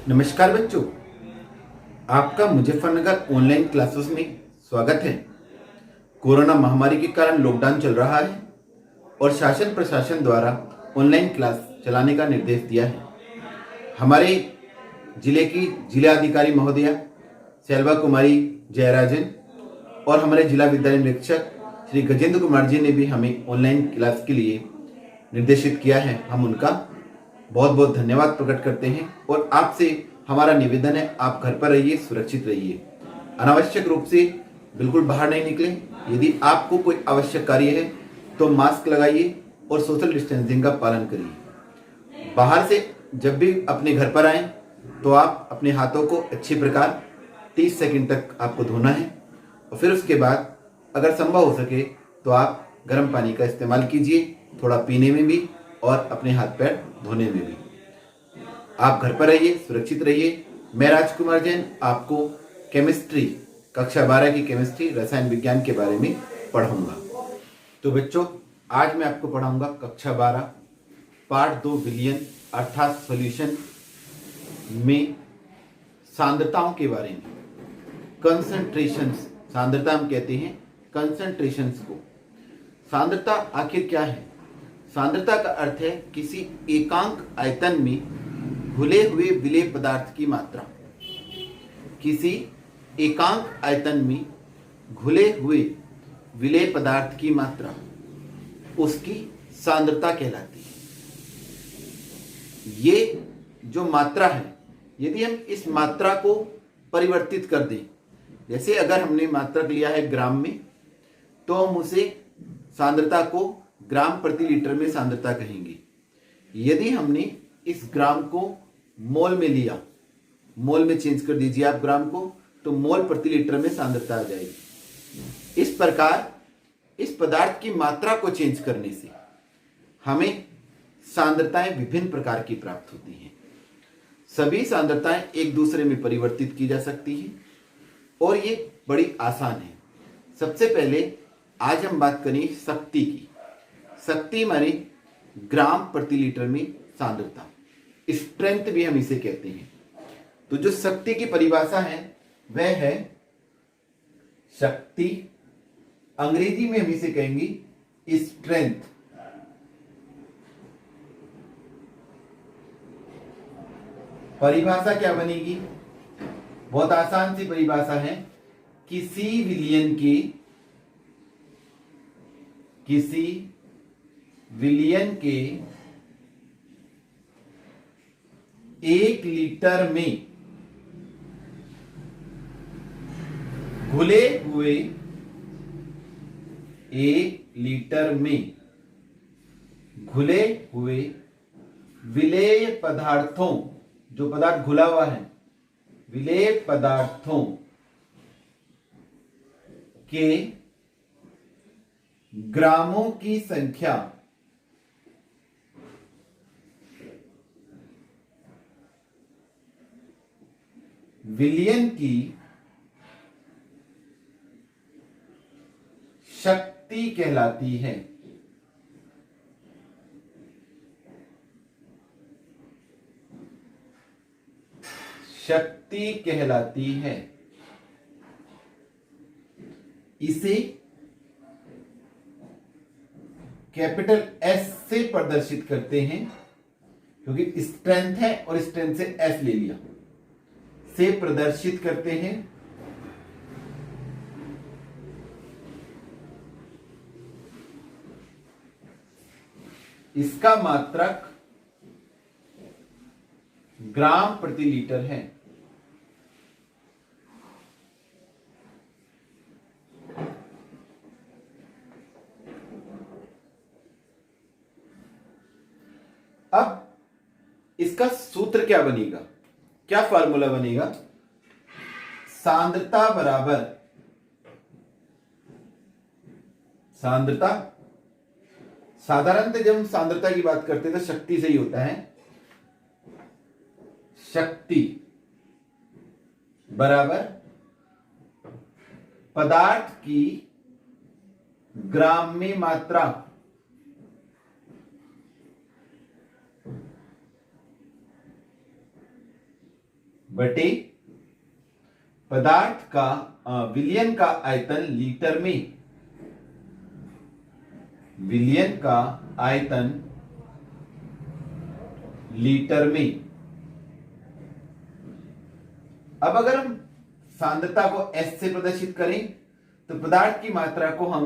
नमस्कार बच्चों, आपका मुजफ्फरनगर ऑनलाइन क्लासेस में स्वागत है। कोरोना महामारी के कारण लॉकडाउन चल रहा है और शासन प्रशासन द्वारा ऑनलाइन क्लास चलाने का निर्देश दिया है। हमारे जिले की जिला अधिकारी महोदया सेल्वा कुमारी जयराजन और हमारे जिला विद्यालय निरीक्षक श्री गजेंद्र कुमार जी ने भी हमें ऑनलाइन क्लास के लिए निर्देशित किया है। हम उनका बहुत बहुत धन्यवाद प्रकट करते हैं और आपसे हमारा निवेदन है, आप घर पर रहिए, सुरक्षित रहिए, अनावश्यक रूप से बिल्कुल बाहर नहीं निकलें। यदि आपको कोई आवश्यक कार्य है तो मास्क लगाइए और सोशल डिस्टेंसिंग का पालन करिए। बाहर से जब भी अपने घर पर आएं तो आप अपने हाथों को अच्छी प्रकार 30 सेकंड तक आपको धोना है और फिर उसके बाद अगर संभव हो सके तो आप गर्म पानी का इस्तेमाल कीजिए, थोड़ा पीने में भी और अपने हाथ पैर धोने में भी। आप घर पर रहिए, सुरक्षित रहिए। मैं राजकुमार जैन आपको केमिस्ट्री कक्षा 12 की केमिस्ट्री रसायन विज्ञान के बारे में पढ़ाऊंगा। तो बच्चों, आज मैं आपको पढ़ाऊंगा कक्षा 12 पार्ट 2 विलयन अर्थात सॉल्यूशन में सांद्रताओं के बारे में। कंसंट्रेशंस, सांद्रता हम कहते हैं कंसंट्रेशंस को। सांद्रता आखिर क्या है? सांद्रता का अर्थ है किसी एकांक आयतन में घुले हुए विलेय पदार्थ की मात्रा। किसी एकांक आयतन में घुले हुए विलेय पदार्थ की मात्रा उसकी सांद्रता कहलाती है। ये जो मात्रा है, यदि हम इस मात्रा को परिवर्तित कर दें, जैसे अगर हमने मात्रक लिया है ग्राम में, तो हम उसे सांद्रता को ग्राम प्रति लीटर में सांद्रता कहेंगे। यदि हमने इस ग्राम को मोल में लिया, मोल में चेंज कर दीजिए आप ग्राम को, तो मोल प्रति लीटर में सांद्रता आ जाएगी। इस प्रकार इस पदार्थ की मात्रा को चेंज करने से हमें सांद्रताएं विभिन्न प्रकार की प्राप्त होती हैं। सभी सांद्रताएं एक दूसरे में परिवर्तित की जा सकती हैं और ये बड़ी आसान है। सबसे पहले आज हम बात करें शक्ति की। शक्ति माने ग्राम प्रति लीटर में सांद्रता, स्ट्रेंथ भी हम इसे कहते हैं। तो जो शक्ति की परिभाषा है वह है शक्ति, अंग्रेजी में हम इसे कहेंगे स्ट्रेंथ। परिभाषा क्या बनेगी? बहुत आसान सी परिभाषा है, किसी विलियन के 1 लीटर में घुले हुए 1 लीटर में घुले हुए विलेय पदार्थों, जो पदार्थ घुला हुआ है, विलेय पदार्थों के ग्रामों की संख्या विलियन की शक्ति कहलाती है। शक्ति कहलाती है। इसे कैपिटल एस से प्रदर्शित करते हैं, क्योंकि स्ट्रेंथ है और स्ट्रेंथ से एस ले लिया, से प्रदर्शित करते हैं। इसका मात्रक ग्राम प्रति लीटर है। अब इसका सूत्र क्या बनेगा, क्या फार्मूला बनेगा? सांद्रता बराबर सांद्रता, साधारणतः जब हम सांद्रता की बात करते हैं तो शक्ति से ही होता है। शक्ति बराबर पदार्थ की ग्राम में मात्रा बटे पदार्थ का विलयन का आयतन लीटर में, विलयन का आयतन लीटर में। अब अगर हम सांद्रता को S से प्रदर्शित करें तो पदार्थ की मात्रा को हम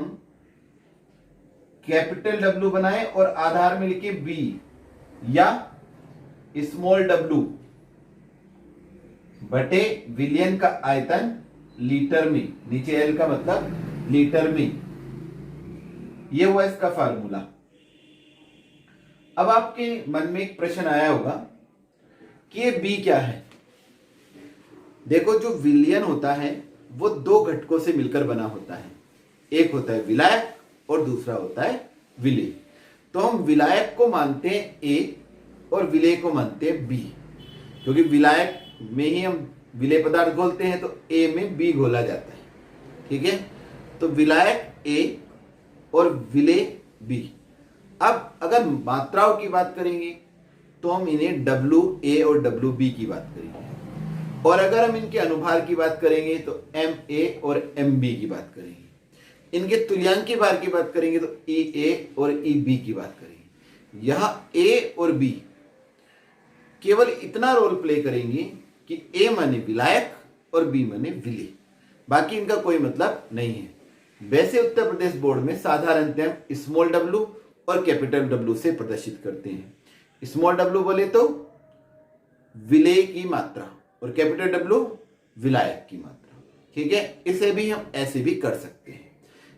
कैपिटल W बनाएं और आधार में लिखे B या स्मॉल w बटे विलयन का आयतन लीटर में, नीचे L का मतलब लीटर में। यह हुआ इसका फार्मूला। अब आपके मन में एक प्रश्न आया होगा कि ये B क्या है। देखो, जो विलयन होता है वो दो घटकों से मिलकर बना होता है, एक होता है विलायक और दूसरा होता है विलेय। तो हम विलायक को मानते हैं A और विलेय को मानते हैं B, क्योंकि विलायक में ही हम विलेय पदार्थ घोलते हैं तो A में B घोला जाता है। ठीक है, तो विलायक A और विलेय B। अब अगर मात्राओं की बात करेंगे तो हम इन्हें WA और WB की बात करेंगे, और अगर हम इनके अनुभार की बात करेंगे तो MA और MB की बात करेंगे। इनके तुल्यांकी भार की बात करेंगे तो EA और EB की बात करेंगे। यहां A और B केवल इतना रोल प्ले करेंगे कि A माने विलायक और B माने विलेय, बाकी इनका कोई मतलब नहीं है। वैसे उत्तर प्रदेश बोर्ड में साधारणतः हम स्मॉल w और कैपिटल W से प्रदर्शित करते हैं। स्मॉल w बोले तो विलेय की मात्रा और कैपिटल W विलायक की मात्रा। ठीक है, इसे भी हम ऐसे भी कर सकते हैं,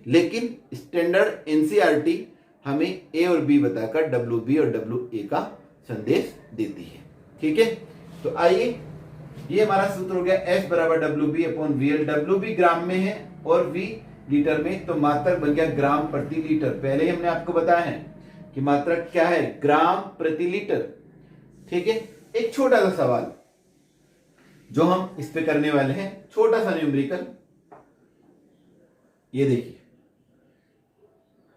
लेकिन स्टैंडर्ड NCERT हमें A और B बताकर WB और WA का संदेश देती है। ठीक है, तो आइए, ये हमारा सूत्र हो गया S बराबर WB अपॉन VL। WB ग्राम में है और V लीटर में, तो मात्रक बन गया ग्राम प्रति लीटर। पहले ही हमने आपको बताया है कि मात्रक क्या है, ग्राम प्रति लीटर। ठीक है, एक छोटा सा सवाल जो हम इस पे करने वाले हैं, छोटा सा न्यूमेरिकल। ये देखिए,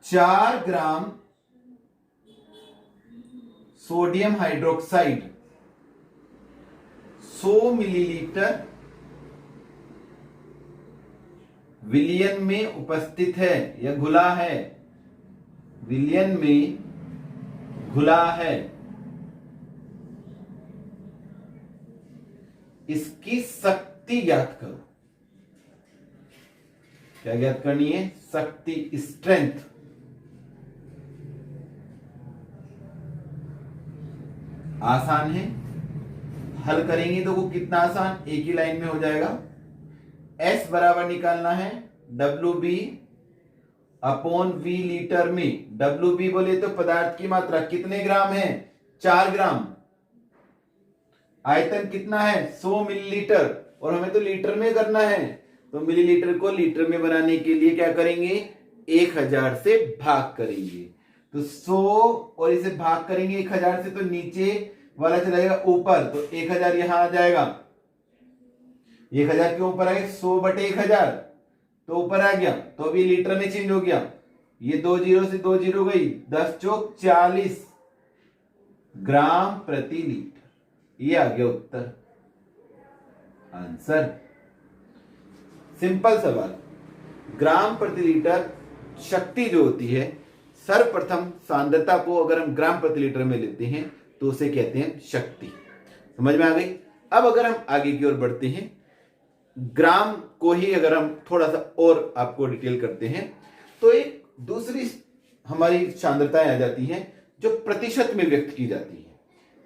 4 ग्राम सोडियम हाइड्रोक्साइड 100 मिलीलीटर विलयन में उपस्थित है या घुला है, विलयन में घुला है। इसकी शक्ति ज्ञात करो। क्या ज्ञात करनी है? शक्ति, स्ट्रेंथ। आसान है, हल करेंगे तो वो कितना आसान, एक ही लाइन में हो जाएगा। S बराबर निकालना है WB अपॉन V लीटर में। WB बोले तो पदार्थ की मात्रा, कितने ग्राम है? 4 ग्राम। आयतन कितना है? 100 मिलीलीटर, और हमें तो लीटर में करना है, तो मिलीलीटर को लीटर में बनाने के लिए क्या करेंगे, 1000 से भाग करेंगे। तो 100 और इसे भाग करेंगे 1000 से, तो नीचे वाला चला जाएगा ऊपर, तो 1000 यहां आ जाएगा। 1000 क्यों ऊपर आएगा? 100 बटे 1000, तो ऊपर आ गया, तो अभी लीटर में चेंज हो गया। ये 2 जीरो से 2 जीरो गई, 10 चौक 40 ग्राम प्रति लीटर। ये आ गया उत्तर, आंसर। सिंपल सवाल। ग्राम प्रति लीटर शक्ति जो होती है, सर्वप्रथम सांद्रता को अगर हम ग्राम प्रति लीटर में लेते हैं तो उसे कहते हैं शक्ति। समझ में आ गई? अब अगर हम आगे की ओर बढ़ते हैं, ग्राम को ही अगर हम थोड़ा सा और आपको डिटेल करते हैं, तो एक दूसरी हमारी सांद्रताएं आ जाती हैं जो प्रतिशत में व्यक्त की जाती है।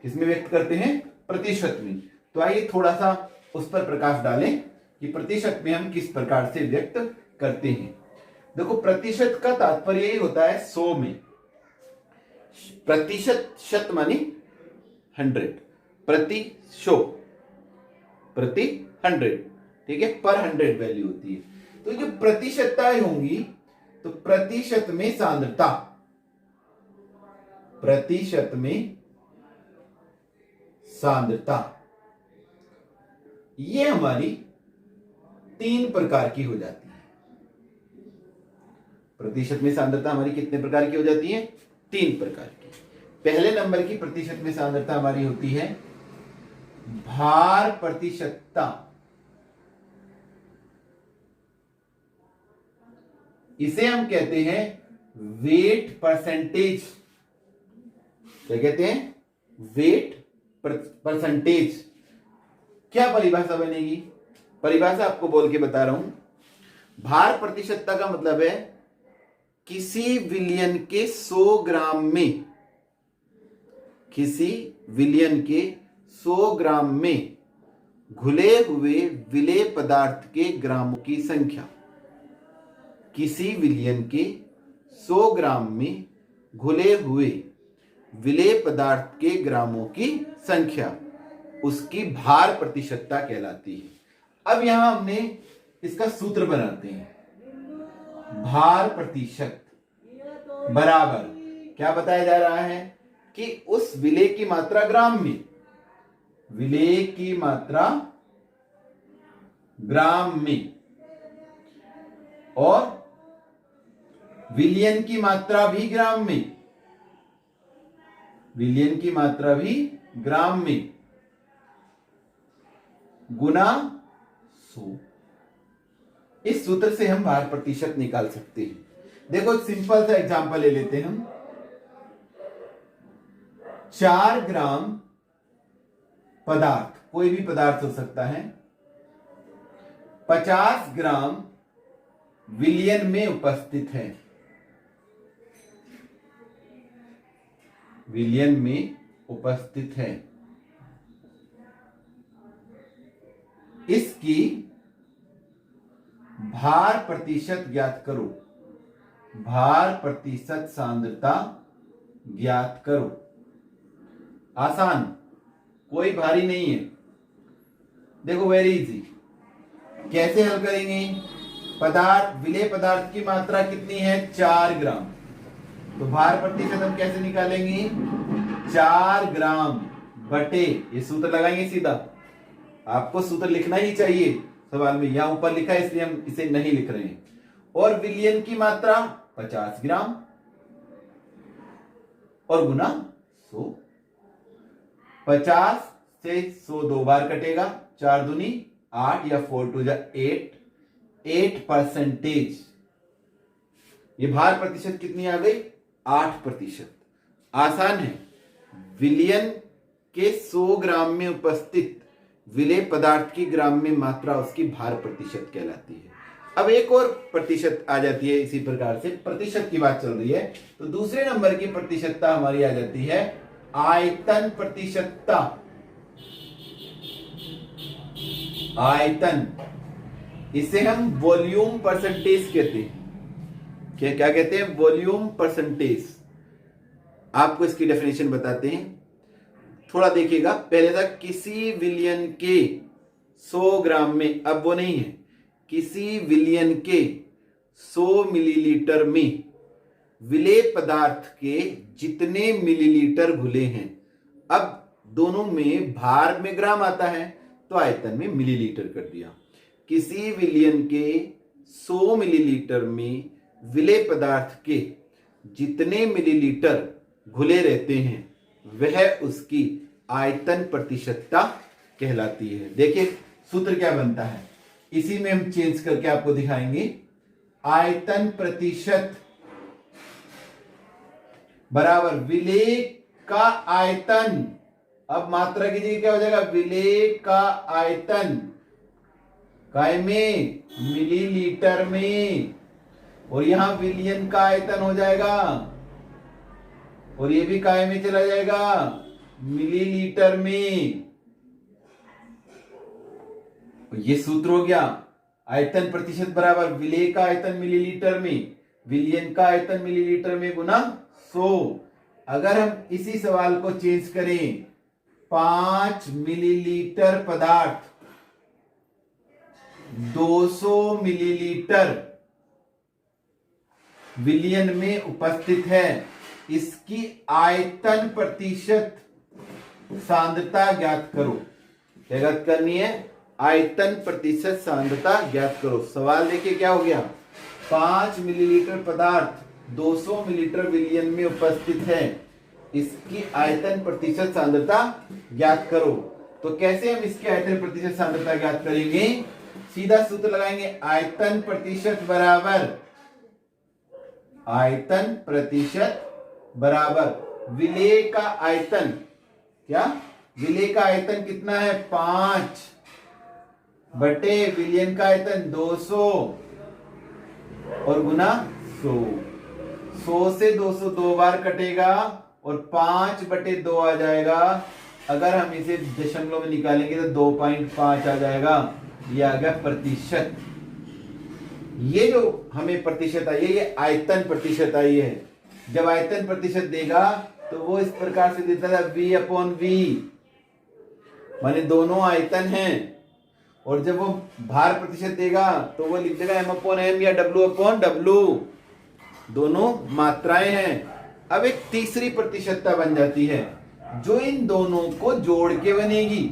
किसमें व्यक्त करते हैं? प्रतिशत में। तो आइए थोड़ा सा उस पर प्रकाश डालें कि प्रतिशत में हम किस प्रकार से व्यक्त करते हैं। देखो, प्रतिशत का तात्पर्य यही होता है 100 में। प्रतिशत, शत मानी 100, प्रति 100, प्रति 100। ठीक है, पर 100 वैल्यू होती है। तो जो प्रतिशतताएं होंगी, तो प्रतिशत में सांद्रता, प्रतिशत में सांद्रता, ये हमारी 3 प्रकार की हो जाती है। प्रतिशत में सांद्रता हमारी कितने प्रकार की हो जाती है? 3 प्रकार की। पहले नंबर की प्रतिशत में सांद्रता हमारी होती है भार प्रतिशतता, इसे हम कहते हैं वेट परसेंटेज। क्या कहते हैं? Wait percentage. क्या परिभाषा बनेगी? परिभाषा आपको बोल के बता रहा हूं। भार प्रतिशतता का मतलब है किसी विलयन के 100 ग्राम में, किसी विलयन के 100 ग्राम में घुले हुए विलेय पदार्थ के ग्रामों की संख्या, किसी विलयन के 100 ग्राम में घुले हुए विलेय पदार्थ के ग्रामों की संख्या, उसकी भार प्रतिशतता कहलाती है। अब यहां हमने इसका सूत्र बनाते हैं। भार प्रतिशत बराबर क्या बताया जा रहा है कि उस विलेय की मात्रा ग्राम में, विलेय की मात्रा ग्राम में और विलयन की मात्रा भी ग्राम में, विलयन की मात्रा भी ग्राम में गुना 100। इस सूत्र से हम भार प्रतिशत निकाल सकते हैं। देखो सिंपल सा एग्जांपल ले लेते हैं हम। 4 ग्राम पदार्थ, कोई भी पदार्थ हो सकता है, 50 ग्राम विलयन में उपस्थित है, विलयन में उपस्थित है। इसकी भार प्रतिशत ज्ञात करो, भार प्रतिशत सांद्रता ज्ञात करो। आसान, कोई भारी नहीं है। देखो वेरी इजी। कैसे हल करेंगे? पदार्थ, विलेय पदार्थ की मात्रा कितनी है? 4 ग्राम। तो भार प्रतिशत हम कैसे निकालेंगे? 4 ग्राम बटे, ये सूत्र लगाएंगे सीधा। आपको सूत्र लिखना ही चाहिए सवाल में, यहां ऊपर लिखा है इसलिए हम इसे नहीं लिख रहे हैं। और विलयन की मात्रा 50 ग्राम और गुना 100। 50 से 100 दो बार कटेगा, 4 दूनी 8 या 4 टू 8, 8%। ये भार प्रतिशत कितनी आ गई? 8%। आसान है। विलयन के 100 ग्राम में उपस्थित विलेय पदार्थ की ग्राम में मात्रा उसकी भार प्रतिशत कहलाती है। अब एक और प्रतिशत आ जाती है इसी प्रकार से, प्रतिशत की बात चल रही है तो दूसरे नंबर की प्रतिशतता हमारी आ जाती है आयतन प्रतिशतता। आयतन, इसे हम वॉल्यूम परसेंटेज कहते हैं। क्या कहते हैं? Volume percentage. आपको इसकी डेफिनेशन बताते हैं, थोड़ा देखिएगा। पहले था किसी विलयन के 100 ग्राम में, अब वो नहीं है, किसी विलयन के 100 मिलीलीटर में विलेय पदार्थ के जितने मिलीलीटर घुले हैं। अब दोनों में भार में ग्राम आता है तो आयतन में मिलीलीटर कर दिया। किसी विलयन के 100 मिलीलीटर में विलेय पदार्थ के जितने मिलीलीटर घुले रहते हैं वह उसकी आयतन प्रतिशतता कहलाती है। देखिए सूत्र क्या बनता है, इसी में हम चेंज करके आपको दिखाएंगे। आयतन प्रतिशत बराबर विलेय का आयतन, अब मात्रा की जगह क्या हो जाएगा? विलेय का आयतन काय में? मिलीलीटर में, और यहां विलयन का आयतन हो जाएगा, और ये भी काय में चला जाएगा? मिलीलीटर में। ये सूत्र हो गया। आयतन प्रतिशत बराबर विलेय का आयतन मिलीलीटर में, विलयन का आयतन मिलीलीटर में गुना 100। अगर हम इसी सवाल को चेंज करें, 5 मिलीलीटर पदार्थ 200 मिलीलीटर विलयन में उपस्थित है, इसकी आयतन प्रतिशत सांद्रता ज्ञात करो। क्या ज्ञात करनी है? आयतन प्रतिशत सांद्रता ज्ञात करो। सवाल देखिए क्या हो गया, 5 मिलीलीटर पदार्थ 200 मिलीलीटर विलयन में उपस्थित है, इसकी आयतन प्रतिशत सांद्रता ज्ञात करो। तो कैसे हम इसके आयतन प्रतिशत सांद्रता ज्ञात करेंगे? सीधा सूत्र लगाएंगे, आयतन प्रतिशत बराबर विलेय का आयतन। क्या? विलेय का आयतन कितना है? 5 बटे विलयन का आयतन 200 और गुना 100। 100 से 200 दो बार कटेगा और 5 बटे 2 आ जाएगा। अगर हम इसे दशमलव में निकालेंगे तो 2.5 आ जाएगा। ये आ गया प्रतिशत। ये जो हमें प्रतिशत आई है ये आयतन प्रतिशत आई है। जब आयतन प्रतिशत देगा तो वो इस प्रकार से देता था V/V, माने दोनों आयतन हैं। और जब वो भार प्रतिशत देगा तो वो लिख देगा M/M या W/W, दोनों मात्राएं हैं। अब एक तीसरी प्रतिशतता बन जाती है जो इन दोनों को जोड़ के बनेगी।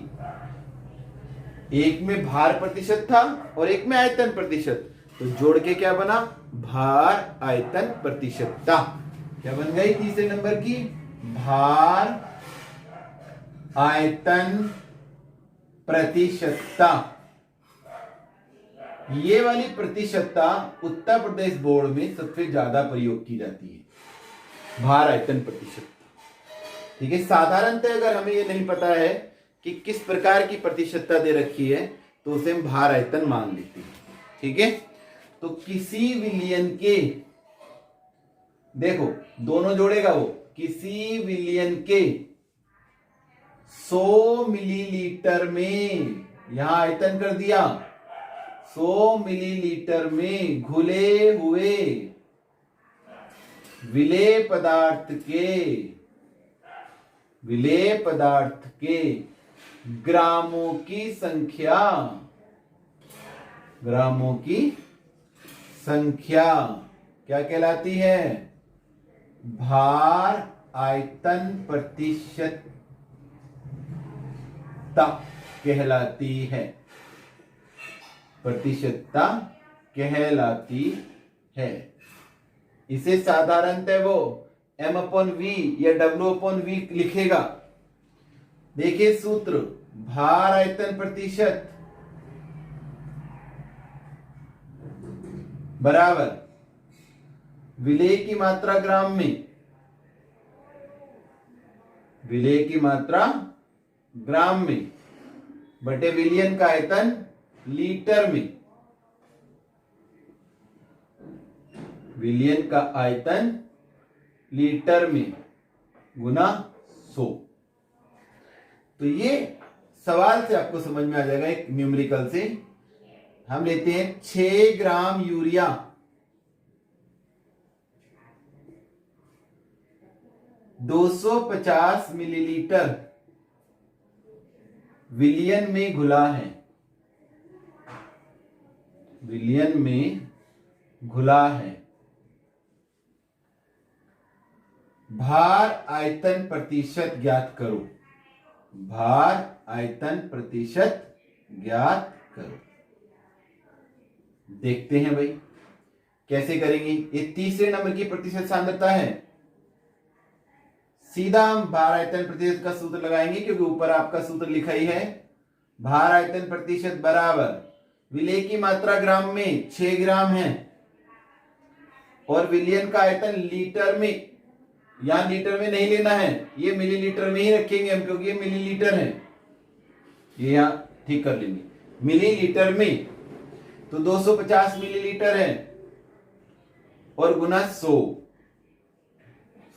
एक में भार प्रतिशत था और एक में आयतन प्रतिशत, तो जोड़ के क्या बना? भार आयतन प्रतिशतता। क्या बन गई तीसरे नंबर की? भार आयतन प्रतिशतता। ये वाली प्रतिशतता उत्तर प्रदेश बोर्ड में सबसे ज्यादा प्रयोग की जाती है, भार आयतन प्रतिशतता। ठीक है, साधारणतः अगर हमें ये नहीं पता है कि किस प्रकार की प्रतिशतता दे रखी है तो उसे हम भार आयतन मान लेते हैं। ठीक है, तो किसी विलयन के, देखो दोनों जोड़ेगा वो, किसी विलयन के 100 मिलीलीटर में, यहां आयतन कर दिया, 100 मिलीलीटर में घुले हुए विलेय पदार्थ के ग्रामों की संख्या क्या कहलाती है? भार आयतन प्रतिशतता कहलाती है। इसे साधारणतः वो M/V या W/V लिखेगा। देखिए सूत्र, भार आयतन प्रतिशत बराबर विलेय की मात्रा ग्राम में, विलेय की मात्रा ग्राम में बटे विलयन का आयतन लीटर में, विलयन का आयतन लीटर में गुना 100। तो ये सवाल से आपको समझ में आ जाएगा। एक न्यूमेरिकल से हम लेते हैं 6 ग्राम यूरिया 250 मिलीलीटर विलयन में घुला है, विलयन में घुला है। भार आयतन प्रतिशत ज्ञात करो, भार आयतन प्रतिशत ज्ञात करो। देखते हैं भाई कैसे करेंगे। ये तीसरे नंबर की प्रतिशत सांद्रता है। सीधा हम भार आयतन प्रतिशत का सूत्र लगाएंगे क्योंकि ऊपर आपका सूत्र लिखा ही है। भार आयतन प्रतिशत बराबर विलेय की मात्रा ग्राम में 6 ग्राम है और विलयन का आयतन लीटर में, यहां लीटर में नहीं लेना है, ये मिलीलीटर में ही रखेंगे हम क्योंकि ये मिलीलीटर है। ये यहां ठीक कर लेंगे मिलीलीटर में, तो 250 मिलीलीटर है और गुना 100।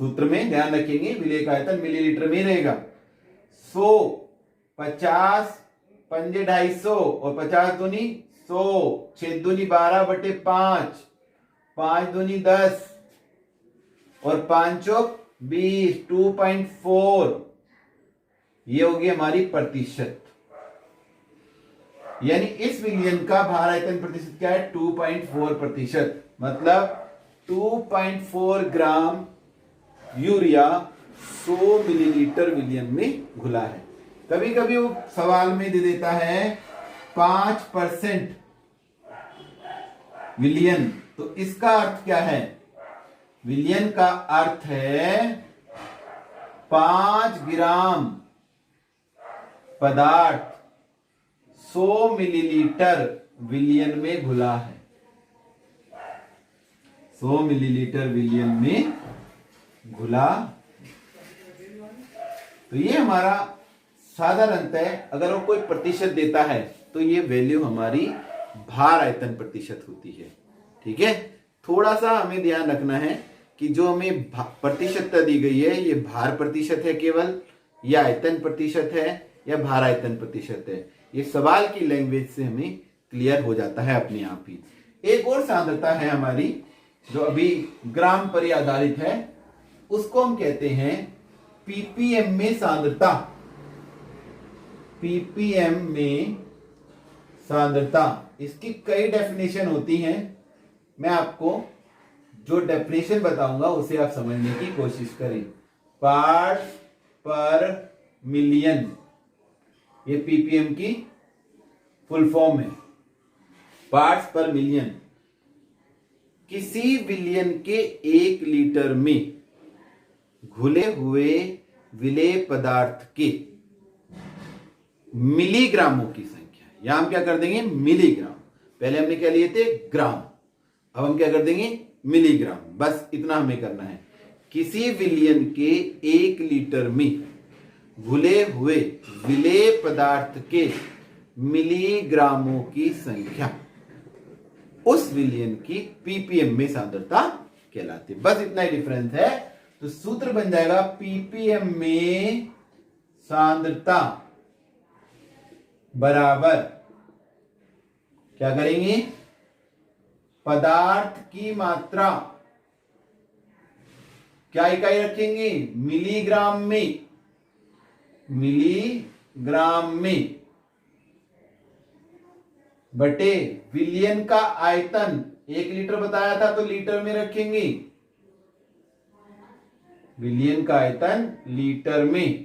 सूत्र में ध्यान रखेंगे विलेय का आयतन मिलीलीटर में ही रहेगा। 100 50 पंजे 250 और 50 दूनी 100, 6 दूनी 12 बटे 5, 5 दूनी 10 और 5 चौक 20, 2.4। ये होगी हमारी प्रतिशत, यानी इस विलयन का भार आयतन प्रतिशत क्या है? 2.4%। मतलब 2.4 ग्राम यूरिया 100 मिलीलीटर विलयन में घुला है। कभी कभी वो सवाल में दे देता है 5% विलयन, तो इसका अर्थ क्या है? विलयन का अर्थ है 5 ग्राम पदार्थ 100 मिलीलीटर विलियन में घुला है। 100 मिलीलीटर विलियन में घुला। तो ये हमारा साधारणतः अगर वो कोई प्रतिशत देता है तो ये वैल्यू हमारी भार आयतन प्रतिशत होती है। ठीक है, थोड़ा सा हमें ध्यान रखना है कि जो हमें प्रतिशतता दी गई है ये भार प्रतिशत है केवल, या आयतन प्रतिशत है, या भार आयतन प्रतिशत है। ये सवाल की लैंग्वेज से हमें क्लियर हो जाता है अपने आप ही। एक और सांद्रता है हमारी जो अभी ग्राम पर आधारित है, उसको हम कहते हैं पीपीएम में सांद्रता। पीपीएम में सांद्रता, इसकी कई डेफिनेशन होती हैं। मैं आपको जो डेफिनेशन बताऊंगा उसे आप समझने की कोशिश करें। पार्ट्स पर मिलियन, ये पीपीएम की फुल फॉर्म है। पार्ट्स पर मिलियन, किसी विलियन के 1 लीटर में घुले हुए विलेय पदार्थ के मिलीग्रामों की संख्या। यहां हम क्या कर देंगे, मिलीग्राम। पहले हमने क्या लिए थे, ग्राम, अब हम क्या कर देंगे, मिलीग्राम। बस इतना हमें करना है। किसी विलियन के 1 लीटर में घुले हुए विलेय पदार्थ के मिलीग्रामों की संख्या उस विलियन की पीपीएम में सांद्रता कहलाती है। बस इतना ही डिफरेंस है। तो सूत्र बन जाएगा पीपीएम में सांद्रता बराबर, क्या करेंगे, पदार्थ की मात्रा, क्या इकाई रखेंगे, मिलीग्राम में, मिलीग्राम में, बटे विलियन का आयतन। 1 लीटर बताया था तो लीटर में रखेंगे, विलियन का आयतन लीटर में।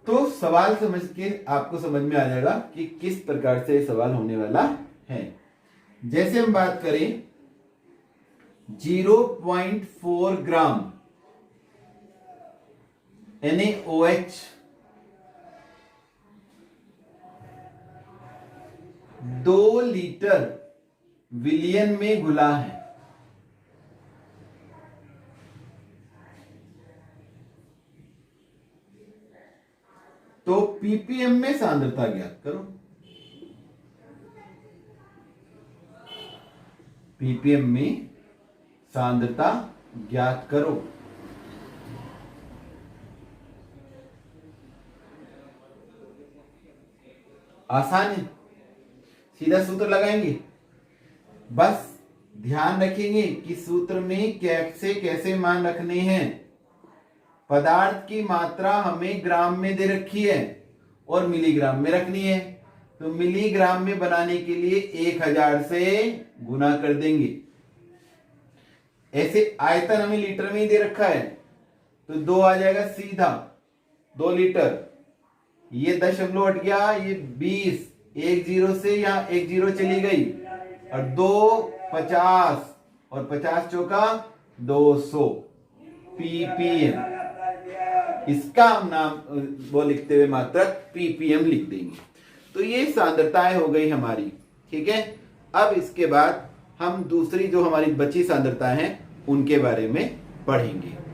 तो सवाल समझ के आपको समझ में आ जाएगा कि किस प्रकार से सवाल होने वाला है। जैसे हम बात करें 0.4 ग्राम NaOH 2 लीटर विलियन में घुला है। तो पीपीएम में सांद्रता ज्ञात करो। पीपीएम में सांद्रता ज्ञात करो। आसान है, सीधा सूत्र लगाएंगे। बस ध्यान रखेंगे कि सूत्र में कैसे कैसे मान रखने हैं। पदार्थ की मात्रा हमें ग्राम में दे रखी है और मिलीग्राम में रखनी है। तो मिलीग्राम में बनाने के लिए 1000 से गुना कर देंगे। ऐसे आयतन हमें लीटर में ही दे रखा है तो 2 आ जाएगा सीधा, 2 लीटर। ये दशमलव हट गया, ये 20, 1 0 से यहां 1 0 चली गई, और 2 50, और 50 चौका 200 पीपीएम। इसका हम नाम वो लिखते हुए मात्रक पीपीएम लिख देंगे। तो ये सांद्रताएं हो गई हमारी। ठीक है, अब इसके बाद हम दूसरी जो हमारी बची सांद्रताएं हैं उनके बारे में पढ़ेंगे।